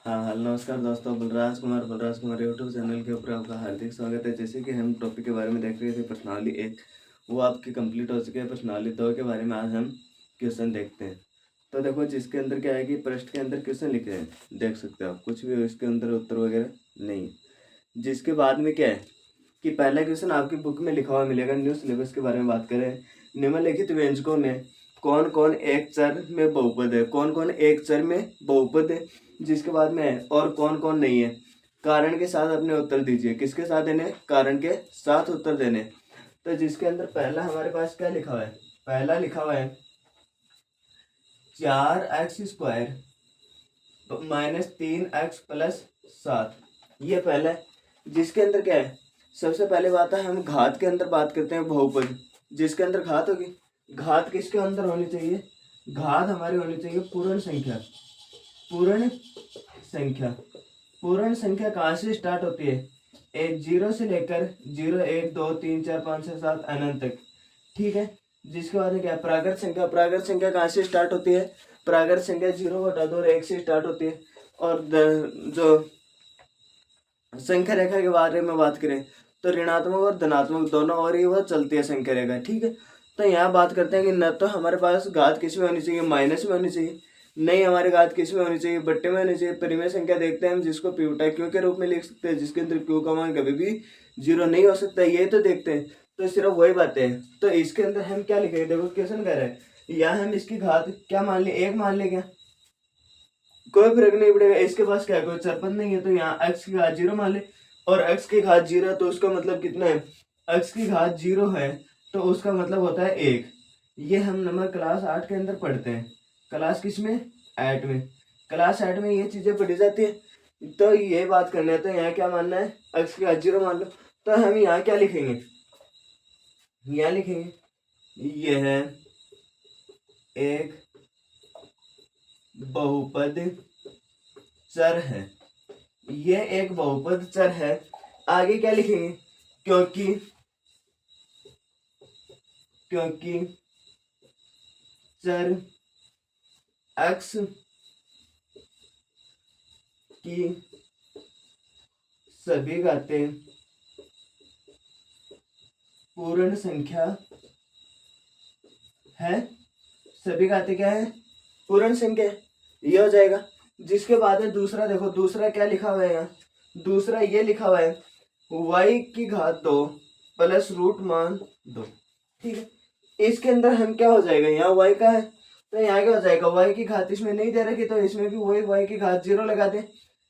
हाँ, हेलो नमस्कार दोस्तों, बलराज कुमार यूट्यूब चैनल के ऊपर आपका हार्दिक स्वागत है। जैसे कि हम टॉपिक के बारे में देख रहे थे प्रश्नावली 1, वो आपकी कंप्लीट हो चुकी है। प्रश्नावली 2 के बारे में आज हम क्वेश्चन देखते हैं। तो देखो, जिसके अंदर क्या है कि पृष्ठ के अंदर क्वेश्चन लिखे हैं, देख सकते हो आप, कुछ भी इसके अंदर उत्तर वगैरह नहीं। जिसके बाद में क्या है कि पहला क्वेश्चन आपकी बुक में लिखा हुआ मिलेगा। न्यू सिलेबस के बारे में बात करें, निम्नलिखित व्यंजकों में कौन कौन एक चर में बहुपद है, कौन कौन एक चर में बहुपद है, जिसके बाद में है और कौन कौन नहीं है। कारण के साथ अपने उत्तर दीजिए। किसके साथ देने? कारण के साथ उत्तर देने। तो जिसके अंदर पहला हमारे पास क्या लिखा हुआ है? पहला लिखा हुआ है 4x² -3x+7। ये पहला है। जिसके अंदर क्या है, सबसे पहले बात है, हम घात के अंदर बात करते हैं बहुपद। जिसके अंदर घात होगी, घात किसके अंदर होनी चाहिए? घात हमारी होनी चाहिए पूर्ण संख्या। पूर्ण संख्या, पूर्ण संख्या कहाँ से स्टार्ट होती है? एक 0 से लेकर 0, 1, 2, 3, 4, 5, 6, 7 अनंत तक। ठीक है। जिसके बाद में क्या है? प्राकृत संख्या। प्राकृत संख्या कहाँ से स्टार्ट होती है? प्राकृत संख्या 0/2 और 1 से स्टार्ट होती है। और जो संख्या रेखा के बारे में बात करें तो ऋणात्मक और धनात्मक दोनों और ही वह चलती है संख्या रेखा। ठीक है। तो यहाँ बात करते हैं कि न तो हमारे पास घात किस में होनी चाहिए? माइनस में होनी चाहिए। नहीं, हमारी घात किस में होनी चाहिए? बट्टे में होनी चाहिए। परिमेय संख्या देखते हैं हम, जिसको प्यूटा क्यू के रूप में लिख सकते हैं, जिसके अंदर क्यू का मान कभी भी 0 नहीं हो सकता। ये तो देखते हैं। तो सिर्फ वही बातें हैं। तो इसके अंदर हम क्या लिखेंगे? देखो, क्वेश्चन कह रहा है यहाँ हम इसकी घात क्या मान ले? 1 मान ले। क्या? कोई फर्क नहीं पड़ेगा। इसके पास क्या, कोई चरपद नहीं है, तो यहाँ x की घात 0 मान ले। और x की घात 0 है तो उसका मतलब कितना है? x की घात 0 है तो उसका मतलब होता है 1। ये हम नंबर क्लास 8 के अंदर पढ़ते हैं। क्लास किस में? 8 में। क्लास 8 में ये चीजें पढ़ी जाती है। तो ये बात करना है, तो यहाँ क्या मानना है? x की घात 0 मान लो। तो हम यहाँ क्या लिखेंगे? यहाँ लिखेंगे यह है एक बहुपद चर है। ये एक बहुपद चर है। आगे क्या लिखेंगे? क्योंकि चर x की सभी घातें पूर्ण संख्या है। सभी घातें क्या है? पूर्ण संख्या। ये हो जाएगा। जिसके बाद में दूसरा देखो, दूसरा क्या लिखा हुआ है यहाँ? दूसरा ये लिखा हुआ है y की घात 2 प्लस रूट मान 2। ठीक है। इसके अंदर हम क्या हो जाएगा? यहाँ y का है तो यहाँ क्या हो जाएगा? y की घात इसमें नहीं दे रखी, तो इसमें भी वही y की घात 0 लगा दे।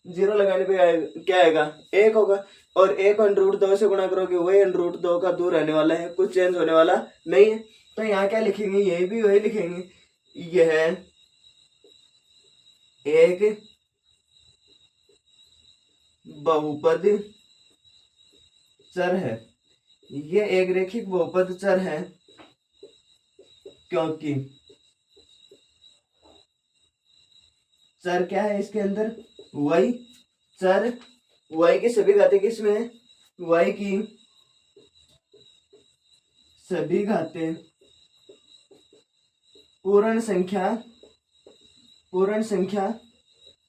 0 लगाने पे क्या आएगा? 1 होगा। और 1 √2 से गुणा करोगे, वही √2 का दूर रहने वाला है, कुछ चेंज होने वाला नहीं है। तो यहाँ क्या लिखेंगे? ये भी वही लिखेंगे। यह एक बहुपद चर है। ये एक रैखिक बहुपद चर है क्योंकि चर क्या है इसके अंदर? y। चर y की सभी घातें किस में है? y की सभी घातें पूर्ण संख्या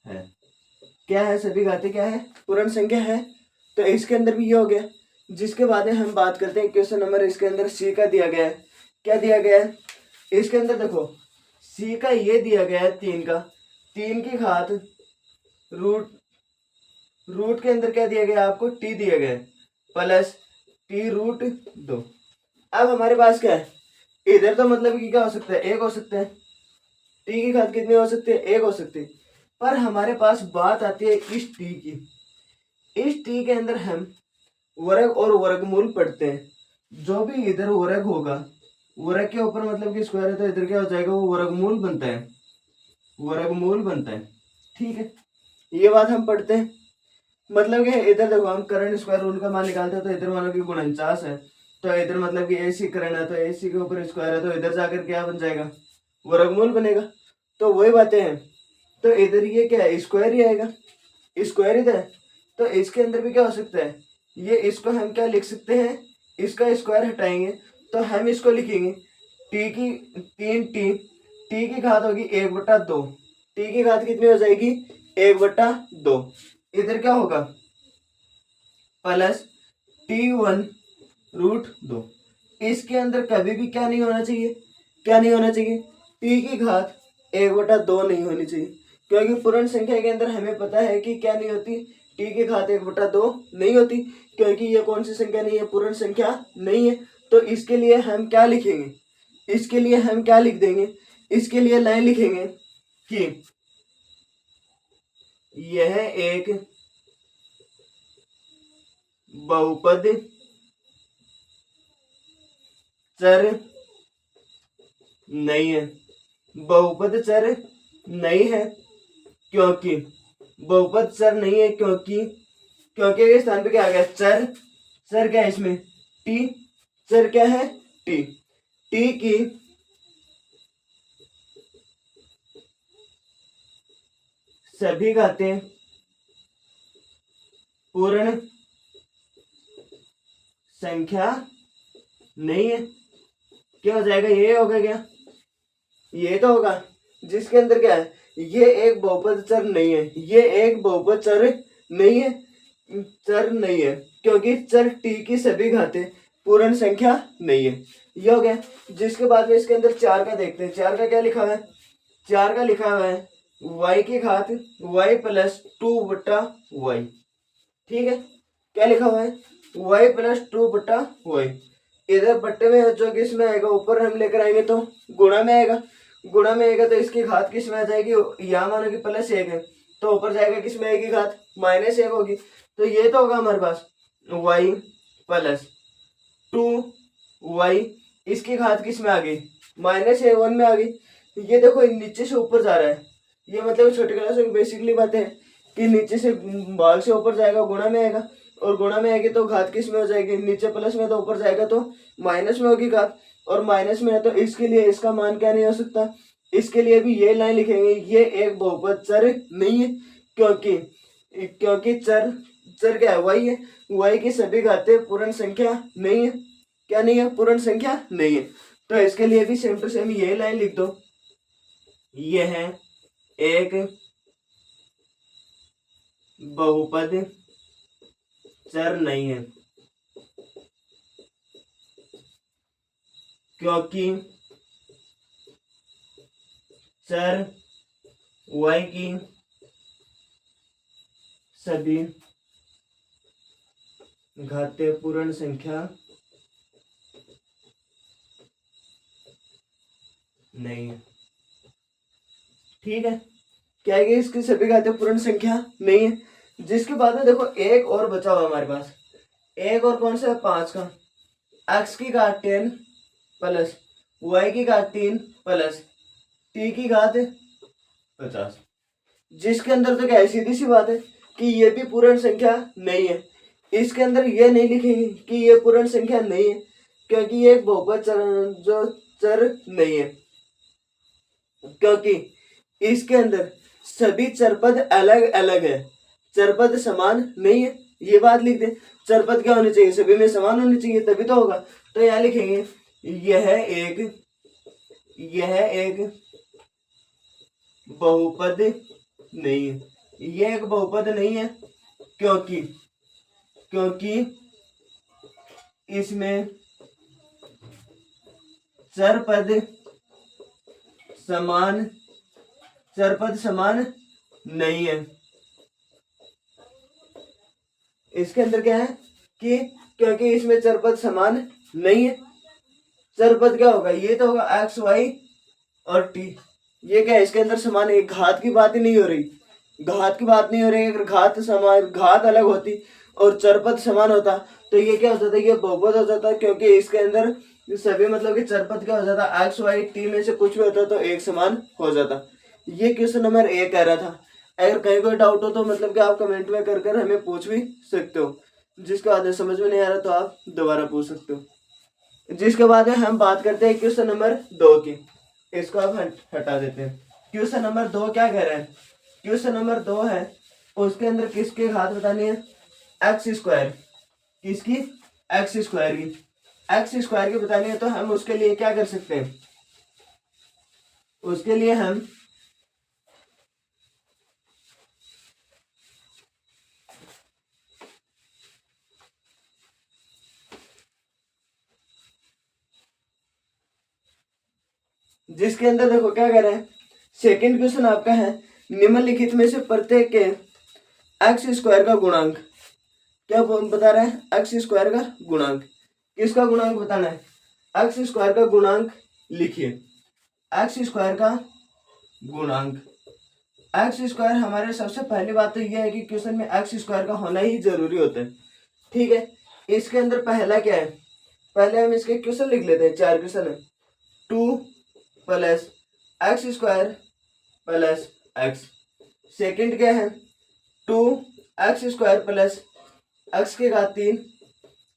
है। क्या है? सभी घातें क्या है? पूर्ण संख्या है। तो इसके अंदर भी ये हो गया। जिसके बाद में हम बात करते हैं क्वेश्चन नंबर, इसके अंदर सी का दिया गया है। क्या दिया गया है इसके अंदर? देखो, सी का ये दिया गया है 3 का। 3 की घात रूट के अंदर क्या दिया गया आपको? टी दिया गया है प्लस t√2। अब हमारे पास क्या है? इधर तो मतलब कि क्या हो सकता है? 1 हो सकता है। टी की घात कितनी हो सकती है? 1 हो सकती है। पर हमारे पास बात आती है इस टी की। इस टी के अंदर हम वर्ग और वर्गमूल पढ़ते हैं। जो भी इधर वर्ग होगा, वर्ग के ऊपर मतलब कि स्क्वायर है, तो इधर क्या हो जाएगा? वो वर्गमूल बनता है। वर्गमूल बनता है। ठीक है। ये बात हम पढ़ते हैं। मतलब कि इधर देखो, हम करण स्क्वायर रूल का मान निकालते हैं, तो इधर मानो कि 49 है, तो इधर मतलब कि AC करण है, तो AC के ऊपर स्क्वायर है, तो इधर जाकर क्या बन जाएगा? वर्गमूल बनेगा। तो वही बातें हैं। तो इधर ये क्या है? स्क्वायर ही आएगा। स्क्वायर इधर है, तो इसके अंदर भी क्या हो सकता है? ये इसको हम क्या लिख सकते हैं? इसका स्क्वायर हटाएंगे तो हम इसको लिखेंगे टी की 3t। टी की घात होगी 1/2। टी की घात कितनी हो जाएगी? 1/2। इधर क्या होगा प्लस T1√2। इसके अंदर कभी भी क्या नहीं होना चाहिए, क्या नहीं होना चाहिए, टी की घात 1/2 नहीं होनी चाहिए, क्योंकि पूर्ण संख्या के अंदर हमें पता है कि क्या नहीं होती, टी की घात 1/2 नहीं होती, क्योंकि ये कौन सी संख्या नहीं है, पूर्ण संख्या नहीं है। तो इसके लिए हम क्या लिखेंगे, इसके लिए हम क्या लिख देंगे, इसके लिए लाइन लिखेंगे कि यह एक बहुपद चर नहीं है। बहुपद चर नहीं है क्योंकि बहुपद चर नहीं है क्योंकि के स्थान पे क्या आ गया, चर। चर क्या है इसमें, टी। चर क्या है, टी। टी की सभी घातें पूर्ण संख्या नहीं है। क्या हो जाएगा, ये होगा क्या, ये तो होगा, जिसके अंदर क्या है, ये एक बहुपद चर नहीं है, ये एक बहुपद चर नहीं है, चर नहीं है, क्योंकि चर टी की सभी घातें पूर्ण संख्या नहीं है। ये हो गया। जिसके बाद में इसके अंदर 4 का देखते हैं। 4 का क्या लिखा हुआ है, 4 का लिखा हुआ है y की घात y प्लस 2/y। ठीक है, क्या लिखा हुआ है, y प्लस 2/y। इधर बट्टे में जो किस में आएगा, ऊपर हम लेकर आएंगे तो गुणा में आएगा। गुणा में आएगा तो इसकी घात किस में आ जाएगी, यहाँ मानो कि +1 है तो ऊपर जाएगा किस में आएगी घात, -1 होगी। तो ये तो होगा हमारे पास y प्लस 2y, इसकी घात किस में आ गई, -1 में आ गई। ये देखो नीचे से ऊपर जा रहा है, ये मतलब छोटी क्लास में बेसिकली बातें हैं कि नीचे से भाग से ऊपर जाएगा, गुणा में आएगा, और गुणा में आएगी तो घात किस में हो जाएगी, नीचे प्लस में तो ऊपर जाएगा तो माइनस में होगी घात, और माइनस में है तो इसके लिए इसका मान क्या नहीं हो सकता। इसके लिए भी ये लाइन लिखेंगे, ये एक बहुपद चर नहीं है, क्योंकि चर चर क्या है, वाई है, वाई की सभी घातें पूर्ण संख्या नहीं है। क्या नहीं है, पूर्ण संख्या नहीं है। तो इसके लिए भी सेम टू सेम ये लाइन लिख दो, यह है एक बहुपद चर नहीं है क्योंकि चर y की सभी घातें पूर्ण संख्या नहीं है। ठीक है, क्या है कि इसकी सभी घातें पूर्ण संख्या नहीं है। जिसके बाद में देखो एक और बचा हुआ हमारे पास, एक और कौन सा है, 5 का, x की घात 10 प्लस y की घात 3 प्लस t की घात 50। जिसके अंदर तो क्या है, सीधी सी बात है कि ये भी पूर्ण संख्या नहीं है। इसके अंदर ये नहीं लिखेंगे कि ये पूर्ण संख्या नहीं है, क्योंकि ये एक बहुपद जो चर नहीं है, क्योंकि इसके अंदर सभी चरपद अलग अलग है, चरपद समान नहीं है। ये बात लिख दे, चरपद क्या होने चाहिए, सभी में समान होने चाहिए, तभी तो होगा। तो यहाँ लिखेंगे यह एक बहुपद नहीं है, यह एक बहुपद नहीं है क्योंकि इसमें चरपद समान नहीं है। इसके अंदर क्या है कि क्योंकि इसमें चरपद समान नहीं है। चरपद क्या होगा, ये तो होगा x y और t। ये क्या है, इसके अंदर समान है, घात की बात ही नहीं हो रही, घात की बात नहीं हो रही। अगर घात अलग होती और चरपद समान होता तो ये क्या हो जाता, ये बहुपद हो जाता, क्योंकि इसके अंदर सभी मतलब कि चरपद क्या हो जाता, x y t में से कुछ भी होता तो एक समान हो जाता। ये क्वेश्चन नंबर 1 कह रहा था। अगर कहीं कोई डाउट हो तो मतलब कि आप कमेंट में कर हमें पूछ भी सकते हो। जिसके बाद समझ में नहीं आ रहा तो आप दोबारा पूछ सकते हो। जिसके बाद में हम बात करते हैं क्वेश्चन नंबर 2 की। इसको आप हटा देते हैं। क्वेश्चन नंबर 2 क्या कह रहा है, क्वेश्चन नंबर 2 है उसके अंदर किसके घात बतानी है, एक्स स्क्वायर। किसकी, एक्स स्क्वायर की। एक्स स्क्वायर की बतानी है तो हम उसके लिए क्या कर सकते हैं, उसके लिए हम जिसके अंदर देखो क्या कह रहे हैं, सेकंड क्वेश्चन आपका है निम्नलिखित में से प्रत्येक के एक्स स्क्वायर का गुणांक, क्या बता रहे हैं, एक्स स्क्वायर का गुणांक, किसका गुणांक बताना है, एक्स स्क्वायर का गुणांक लिखिए, एक्स स्क्वायर का गुणांक। एक्स स्क्वायर हमारे सबसे पहली बात तो यह है कि क्वेश्चन में एक्स स्क्वायर का होना ही जरूरी होता है, ठीक है। इसके अंदर पहला क्या है, पहले हम इसके क्वेश्चन लिख लेते हैं, 4 क्वेश्चन है। 2 plus x square plus x. Second क्या है, 2 एक्स स्क्वायर प्लस एक्स के घात 3।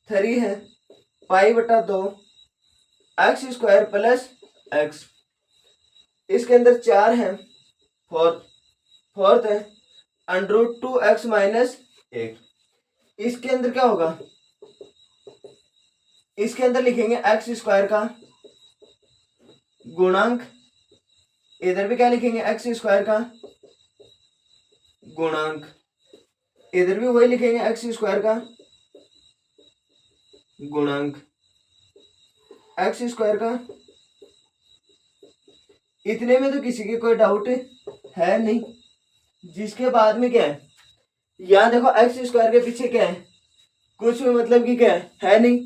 3 है पाई बटा 2 एक्स स्क्वायर प्लस एक्स। इसके अंदर 4 है, फोर्थ है √2x माइनस 1। इसके अंदर क्या होगा, इसके अंदर लिखेंगे एक्स स्क्वायर का गुणांक, इधर भी क्या लिखेंगे, एक्स स्क्वायर का गुणांक, इधर भी वही लिखेंगे एक्स स्क्वायर का गुणांक, एक्स स्क्वायर का। इतने में तो किसी के कोई डाउट है नहीं। जिसके बाद में क्या है, यहाँ देखो एक्स स्क्वायर के पीछे क्या है, कुछ भी मतलब कि क्या है नहीं,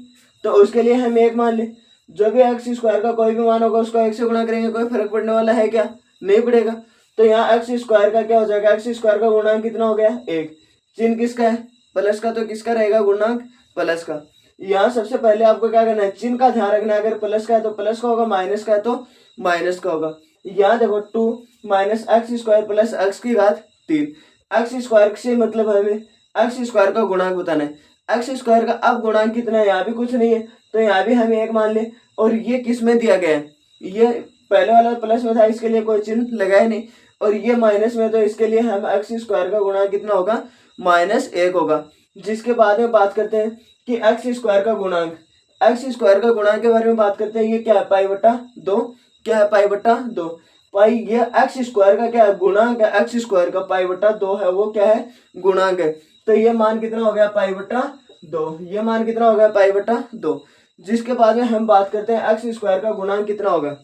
तो उसके लिए हम एक मान ले, जो भी एक्स स्क्वायर का कोई भी मान होगा उसको एक से गुणा करेंगे, कोई फर्क पड़ने वाला है क्या, नहीं पड़ेगा। तो यहाँ एक्स स्क्वायर का क्या हो जाएगा, एक्स स्क्वायर का गुणांक कितना हो गया, 1। चिन्ह किसका है, प्लस का, तो किसका रहेगा गुणांक, प्लस का। यहाँ सबसे पहले आपको क्या करना है, चिन्ह का ध्यान रखना है, अगर प्लस का है तो प्लस का होगा, माइनस का है तो माइनस का होगा। यहाँ देखो 2 minus x square plus x की घात 3। एक्स स्क्वायर से मतलब हमें एक्स स्क्वायर का गुणांक बताना है। एक्स स्क्वायर का अब गुणांक कितना है, यहाँ भी कुछ नहीं है तो यहाँ भी हम 1 मान ले। और ये किस में दिया गया है, ये पहले वाला प्लस में था, इसके लिए कोई चिन्ह लगाया नहीं, और ये माइनस में, तो इसके लिए हम एक्स स्क्वायर का गुणांक कितना होगा, -1 होगा। जिसके बाद में बात करते हैं कि एक्स स्क्वायर का गुणांक, एक्स स्क्वायर का गुणांक के बारे में बात करते हैं। ये क्या है, पाई बटा 2, क्या है, पाई बटा 2। पाई ये एक्स स्क्वायर का क्या है, गुणांक है, एक्स स्क्वायर का पाई बटा 2 है, वो क्या है, गुणांक है। तो ये मान कितना हो गया, पाई बटा 2, ये मान कितना हो गया, पाई बटा 2। जिसके बाद में हम बात करते हैं एक्स स्क्वायर का गुणांक कितना होगा।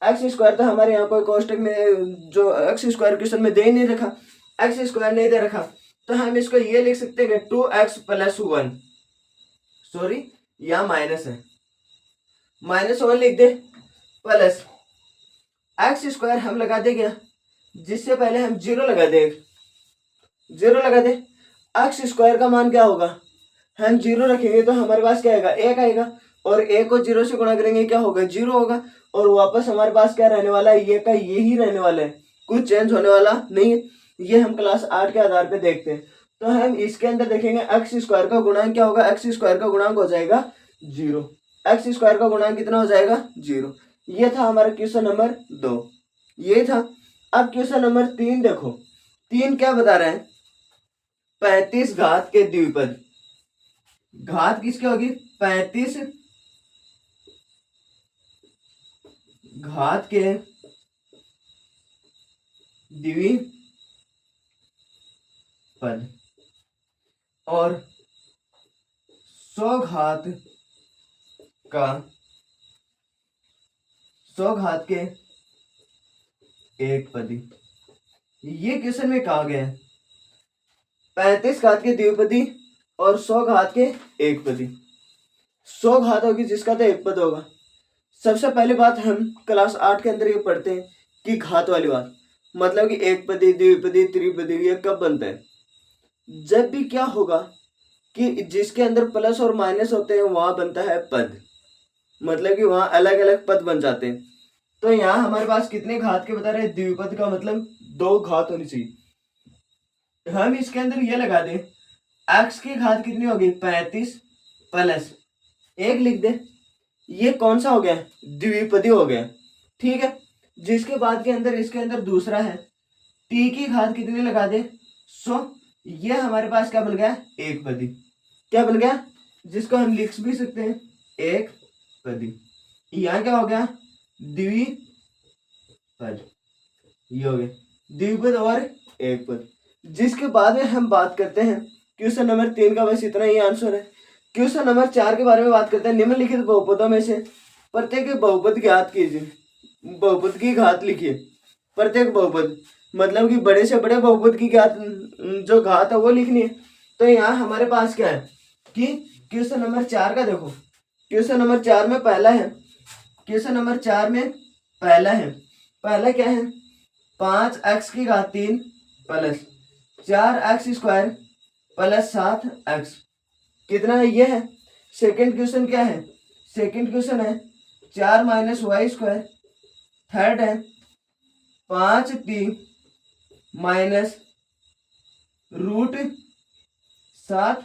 एक्स स्क्वायर तो हमारे यहाँ कोई कोष्टक में जो एक्स स्क्वायर क्वेश्चन में दे ही नहीं रखा, एक्स स्क्वायर नहीं दे रखा, तो हम इसको ये लिख सकते हैं 2x + 1, सॉरी यहाँ माइनस है, -1 लिख दे, प्लस एक्स स्क्वायर हम लगा दे क्या, जिससे पहले हम 0 लगा दे, 0 लगा दे। एक्स स्क्वायर का मान क्या होगा, हम 0 रखेंगे तो हमारे पास क्या आएगा, 1 आएगा, और 1 को 0 से गुणा करेंगे क्या होगा, 0 होगा, और वापस हमारे पास क्या रहने वाला है, ये का ये ही रहने वाला है, कुछ चेंज होने वाला नहीं है। ये हम क्लास 8 के आधार पे देखते हैं। तो हम इसके अंदर देखेंगे एक्स स्क्वायर का गुणांक क्या होगा, एक्स स्क्वायर का गुणांक हो जाएगा 0। एक्स स्क्वायर का गुणांक कितना हो जाएगा, 0। ये था हमारा क्वेश्चन नंबर 2, ये था। अब क्वेश्चन नंबर 3 देखो, 3 क्या बता रहे हैं, 35 घात के द्विपद, घात किसकी होगी, 35 घात के द्विपद और 100 घात के एक पदी। ये क्वेश्चन में कहा गया है 35 घात के द्विपदी और 100 घात के एक पदी। 100 घात होगी जिसका तो एक पद होगा। सबसे पहली बात हम क्लास 8 के अंदर ये पढ़ते हैं कि घात वाली बात, मतलब कि एक पदी, द्विपदी, त्रिपदी, ये कब बनता है, जब भी क्या होगा कि जिसके अंदर प्लस और माइनस होते हैं वहां बनता है पद, मतलब कि वहां अलग अलग पद बन जाते हैं। तो यहाँ हमारे पास कितने घात के बता रहे हैं, द्विपद का मतलब 2 घात होनी चाहिए। हम इसके अंदर ये लगा दें, एक्स की घात कितनी होगी, 35 प्लस 1 लिख दे, ये कौन सा हो गया, द्विपदी हो गया, ठीक है। जिसके बाद के अंदर इसके अंदर दूसरा है, टी की घात कितनी लगा दे, 100, ये हमारे पास क्या बन गया, एक पदी, क्या बन गया, जिसको हम लिख भी सकते हैं एक पदी। यहाँ क्या हो गया, द्विपद, ये हो गया द्विपद और एक पद। जिसके बाद में हम बात करते हैं क्वेश्चन नंबर 3 का, बस इतना ही आंसर है। क्वेश्चन नंबर 4 के बारे में बात करते हैं। निम्नलिखित बहुपदों में से प्रत्येक बहुपद ज्ञात कीजिए, बहुपद की घात लिखिए, प्रत्येक बहुपद मतलब कि बड़े से बड़े बहुपद की घात, जो घात है वो लिखनी है। तो यहाँ हमारे पास क्या है कि क्वेश्चन नंबर 4 का देखो, क्वेश्चन नंबर 4 में पहला है, क्वेश्चन नंबर 4 में पहला है, पहला क्या है 5x की घात 3 प्लस 4x² प्लस 7x कितना है ये है। सेकंड क्वेश्चन क्या है, सेकंड क्वेश्चन है 4 - y²। थर्ड है 5t माइनस √7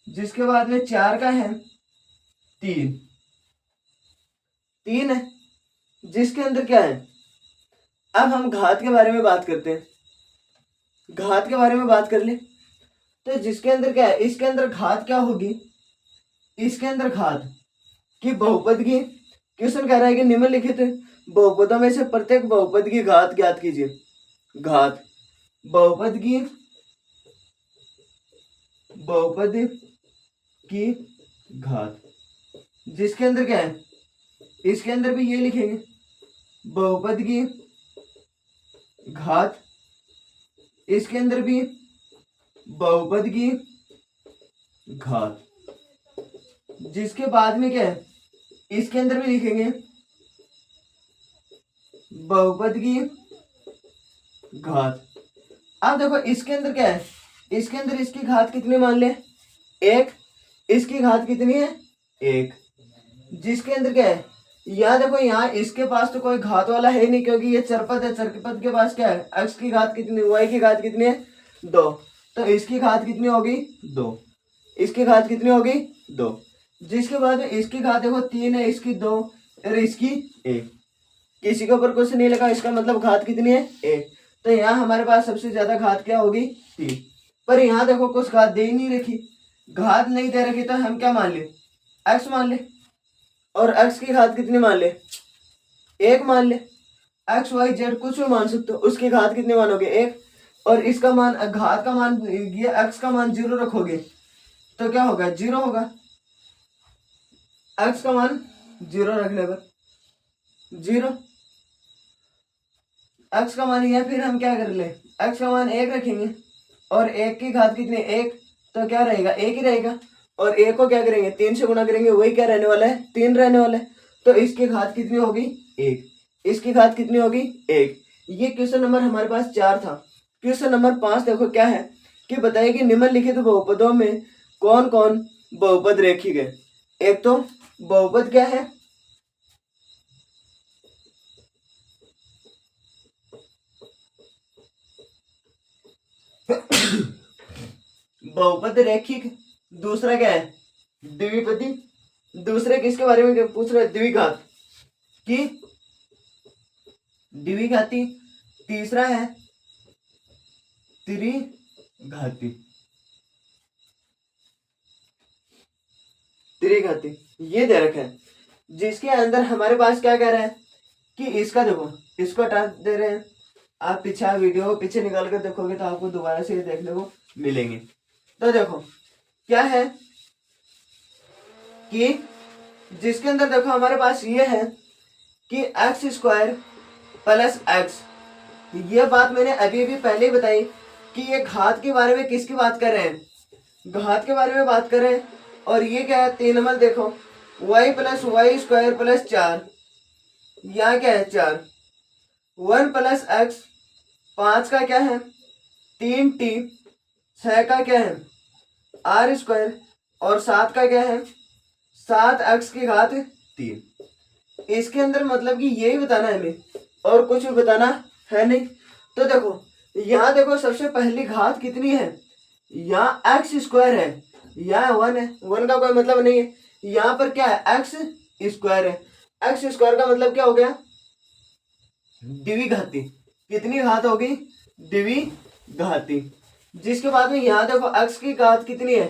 जिसके बाद में 4 का है 3 है जिसके अंदर क्या है। अब हम घात के बारे में बात करते हैं, घात के बारे में बात कर ले। तो जिसके अंदर क्या है, इसके अंदर घात क्या होगी, इसके अंदर घात की बहुपद की, क्वेश्चन कह रहा है कि निम्नलिखित बहुपदों में से प्रत्येक बहुपद की घात ज्ञात कीजिए। घात बहुपद की घात जिसके अंदर क्या है, इसके अंदर भी ये लिखेंगे बहुपद की घात, इसके अंदर भी बहुपद की घात, जिसके बाद में क्या है, इसके अंदर भी लिखेंगे बहुपद की घात। अब देखो इसके अंदर क्या है, इसके अंदर इसकी घात कितनी मान ले 1, इसकी घात कितनी है 1, जिसके अंदर क्या है, यहाँ देखो यहाँ इसके पास तो कोई घात वाला है नहीं क्योंकि ये चरपद है, चरपद के पास क्या है x की घात कितनी, y की घात कितनी है 2, तो इसकी घात कितनी होगी 2, इसकी घात कितनी होगी 2, जिसके बाद में इसकी घात देखो 3 है, इसकी 2 और इसकी 1, किसी के ऊपर कुछ नहीं लगा, इसका मतलब घात कितनी है 1। तो यहाँ हमारे पास सबसे ज्यादा घात क्या होगी 3, पर यहाँ देखो कुछ घात दे ही नहीं रखी, घात नहीं दे रखी तो हम क्या मान ले x मान ले, और x की घात कितनी मान ले 1 मान ले, x y z कुछ भी मान सकते हो, उसकी घात कितनी मानोगे 1, और इसका मान घात का मान ये x का मान 0 रखोगे तो क्या होगा 0 होगा, x का मान 0 रखने पर 0, x का मान यह, फिर हम क्या कर ले x का मान 1 रखेंगे और 1 की घात कितनी 1, तो क्या रहेगा 1 ही रहेगा, और 1 को क्या करेंगे 3 से गुणा करेंगे, वही क्या रहने वाला है 3 रहने वाला है, तो इसकी घात कितनी होगी 1, इसकी घात कितनी होगी 1। ये क्वेश्चन नंबर हमारे पास 4 था। क्वेश्चन नंबर 5 देखो क्या है कि बताइए कि निम्नलिखित बहुपदों में कौन कौन बहुपद रेखिक है। एक तो बहुपद क्या है बहुपद रेखिक, दूसरा क्या है द्विपदी, दूसरे किसके बारे में पूछ रहे द्विघात की द्विघाती, तीसरा है त्रिघाती, त्रिघाती ये दे रखा है, जिसके अंदर हमारे पास क्या कह रहा है कि इसका देखो इसको हटा दे रहे हैं, आप पीछे वीडियो पीछे निकाल कर देखोगे तो आपको दोबारा से ये देखने को मिलेंगे। तो देखो क्या है कि जिसके अंदर देखो हमारे पास ये है कि x² प्लस x, ये बात मैंने अभी भी पहले ही बताई कि ये घात के बारे में किसकी बात कर रहे हैं, घात के बारे में बात कर रहे हैं। और ये क्या है 3 नंबर देखो y + y² प्लस 4, यहाँ क्या है 4, 1 + x, 5 का क्या है 3t, 6 का क्या है r², और 7 का क्या है 7x की घात 3। इसके अंदर मतलब कि यही बताना है हमें और कुछ भी बताना है नहीं। तो देखो यहाँ देखो सबसे पहली घात कितनी है, यहाँ x² है, यहाँ 1 है, 1 का कोई मतलब नहीं है, यहाँ पर क्या है x² है, x² का मतलब क्या हो गया द्विघाती, कितनी घात होगी द्विघाती। जिसके बाद में यहाँ देखो x की घात कितनी है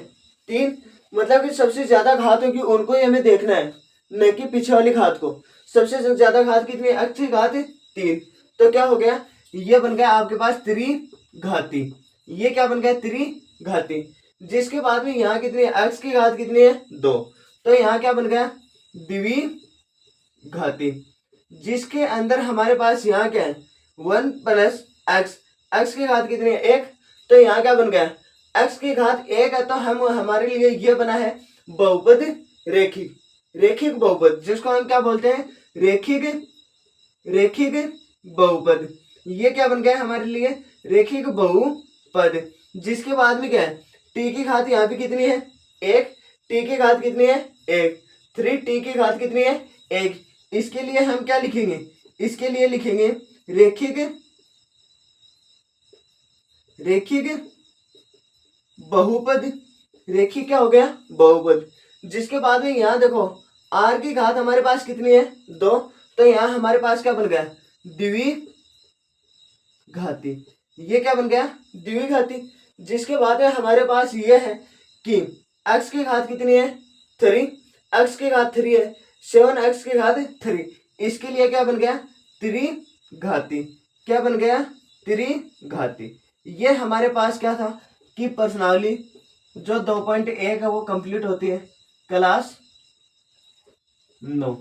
3, मतलब कि सबसे ज्यादा घात होगी उनको ही हमें देखना है, न कि पीछे वाली घात को। सबसे ज्यादा घात कितनी है x की घात 3, तो क्या हो गया ये बन गया आपके पास त्रिघाती, ये क्या बन गया त्रिघाती। जिसके बाद में यहाँ कितनी है x की घात कितनी है 2, तो यहाँ क्या बन गया द्विघाती। जिसके अंदर हमारे पास यहाँ क्या है 1 प्लस एक्स, एक्स की घात कितनी है 1, तो यहाँ क्या बन गया एक्स की घात 1 है, तो हम हमारे लिए ये बना है बहुपद रेखिक, रेखिक बहुपद, जिसको हम क्या बोलते हैं रेखिक, रेखिक बहुपद। ये क्या बन गया हमारे लिए रेखिक बहुपद। जिसके बाद में क्या है टी की घात यहाँ पे कितनी है 1, टी की घात कितनी है 1, 3 टी की घात कितनी है 1। इसके लिए हम क्या लिखेंगे, इसके लिए लिखेंगे रेखिक, रेखिक बहुपद, रेखिक क्या हो गया बहुपद। जिसके बाद में यहाँ देखो आर की घात हमारे पास कितनी है 2, तो यहाँ हमारे पास क्या बन गया द्विघाती, ये क्या बन गया द्विघाती। जिसके बाद में हमारे पास ये है कि x की घात कितनी है 3, x की घात 3 है, 7x की घात 3, इसके लिए क्या बन गया त्रिघाती, क्या बन गया त्रिघाती। ये हमारे पास क्या था कि प्रश्नावली जो 2.1 है वो कंप्लीट होती है क्लास 9।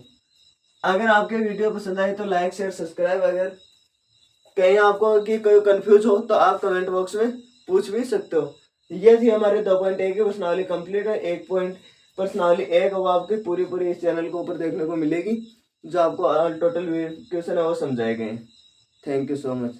अगर आपके वीडियो पसंद आए तो लाइक शेयर सब्सक्राइब। अगर कहीं आपको कि कोई कंफ्यूज हो तो आप कमेंट बॉक्स में पूछ भी सकते हो। ये थी हमारे 2.1 की प्रश्नावली कंप्लीट है। 1 पॉइंट प्रश्नावली 1 वो आपकी पूरी इस चैनल के ऊपर देखने को मिलेगी, जो आपको टोटल क्वेश्चन है वो समझाए गए हैं। Thank you so much.